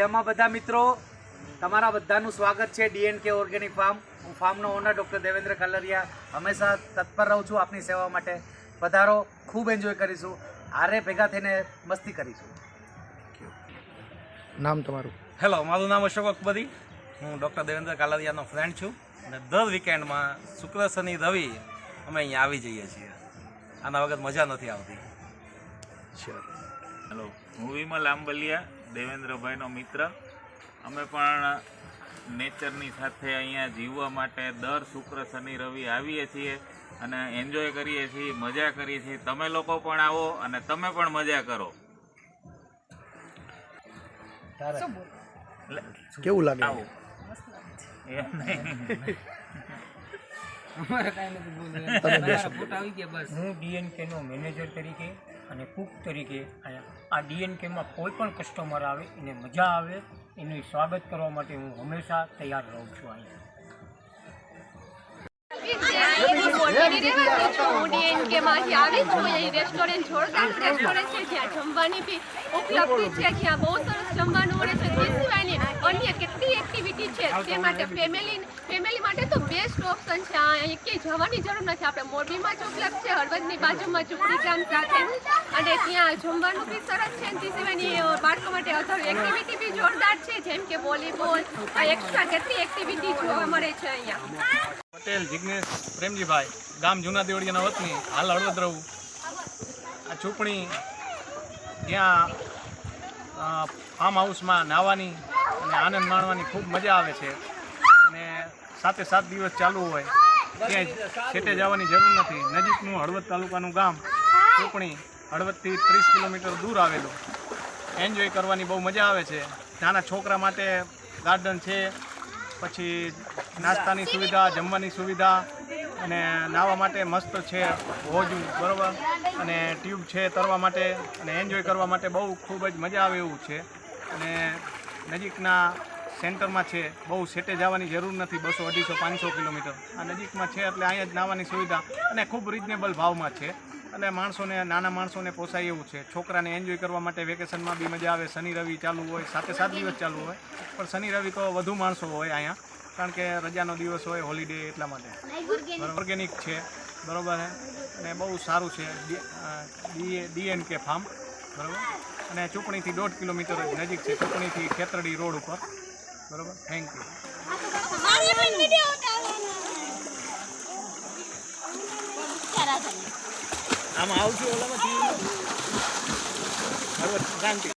મજામાં બધા મિત્રો, તમારા બધાનું સ્વાગત છે ડીએનકે ઓર્ગેનિક ફાર્મ. હું ફાર્મનો ઓનર ડૉક્ટર દેવેન્દ્ર કલરિયા હંમેશા તત્પર રહું છું આપની સેવા માટે. પધારો, ખૂબ એન્જોય કરીશું, આરે ભેગા થઈને મસ્તી કરીશું. નામ તમારું? હેલો, મારું નામ અશોક અકબરી. હું ડૉક્ટર દેવેન્દ્ર કાલરિયાનો ફ્રેન્ડ છું અને દર વીકેન્ડમાં શુક્ર શનિ રવિ અમે અહીંયા આવી જઈએ છીએ. આના વગર મજા નથી આવતી. હેલો, હું વિમલ આંબલિયા, દેવેન્દ્રભાઈનો મિત્ર. અમે પણ નેચરની સાથે અહીંયા જીવવા માટે દર શુક્ર શનિ રવિ આવીએ છીએ અને એન્જોય કરીએ છીએ, મજા કરીએ છીએ. તમે લોકો પણ આવો અને તમે પણ મજા કરો. કેવું લાગે? આવો એમ નહીં. હું ડીએનકેનો મેનેજર તરીકે અને કુક તરીકે આ ડીએનકેમાં કોઈ પણ કસ્ટમર આવે એને મજા આવે એનું સ્વાગત કરવા માટે હું હંમેશા તૈયાર રહું છું. રેસ્ટોરન્ટ જોરદાર રેસ્ટોરન્ટ છે, જ્યાં જમવાની બી ઉપલબ્ધ છે, જ્યાં બહુ સરસ જમવાનું મળે છે. તે સિવાયની અન્ય કેટલી એક્ટિવિટી છે તે માટે ફેમિલી માટે તો બેસ્ટ ઓપ્શન છે. અહીં ક્યાંય જવાની જરૂર નથી. આપણે મોરબીમાં જ ઉપલબ્ધ છે, હળવદની બાજુમાં ઝૂંપડી ગામ સાથે, અને ત્યાં જમવાનું બી સરસ છે. તે સિવાયની બાળકો માટે અધર એક્ટિવિટી બી જોરદાર છે, જેમ કે વોલીબોલ, એક્સ્ટ્રા કેટલી એક્ટિવિટી જોવા મળે છે અહીંયા. પટેલ જિગ્નેશ પ્રેમજીભાઈ, ગામ જૂના દેવળિયાના વતની, હાલ હળવદ રહું. આ ઝૂંપણી ત્યાં ફાર્મ હાઉસમાં નાહવાની અને આનંદ માણવાની ખૂબ મજા આવે છે. અને 7 દિવસ ચાલુ હોય, ક્યાંય છેટે જવાની જરૂર નથી. નજીકનું હળવદ તાલુકાનું ગામ ઝૂંપણી, હળવદથી 30 કિલોમીટર દૂર આવેલું. એન્જોય કરવાની બહુ મજા આવે છે. નાના છોકરા માટે ગાર્ડન છે, પછી નાસ્તાની સુવિધા, જમવાની સુવિધા, અને નાહવા માટે મસ્ત છે હોજું, બરાબર, અને ટ્યુબ છે તરવા માટે, અને એન્જોય કરવા માટે બહુ ખૂબ જ મજા આવે એવું છે. અને નજીકના સેન્ટરમાં છે, બહુ સેટે જવાની જરૂર નથી. 200, 250, 500 કિલોમીટર આ નજીકમાં છે, એટલે અહીંયા જ નાહવાની સુવિધા અને ખૂબ રિઝનેબલ ભાવમાં છે. એટલે માણસોને, નાના માણસોને પોસાય એવું છે. છોકરાને એન્જોય કરવા માટે વેકેશનમાં બી મજા આવે. શનિ રવિ ચાલુ હોય, 7 દિવસ ચાલુ હોય, પણ શનિ રવિ તો વધુ માણસો હોય અહીંયા, કારણ કે રજાનો દિવસ હોય, હોલિડે, એટલા માટે. ઓર્ગેનિક છે, બરાબર છે, અને બહુ સારું છે ડીએનકે ફાર્મ, બરાબર. અને ચૂંટણીથી 1.5 કિલોમીટર જ નજીક છે, ચૂંટણીથી ખેતરડી રોડ ઉપર, બરાબર. Thank you. આમાં આવશું ઓલામાં શાંતિ.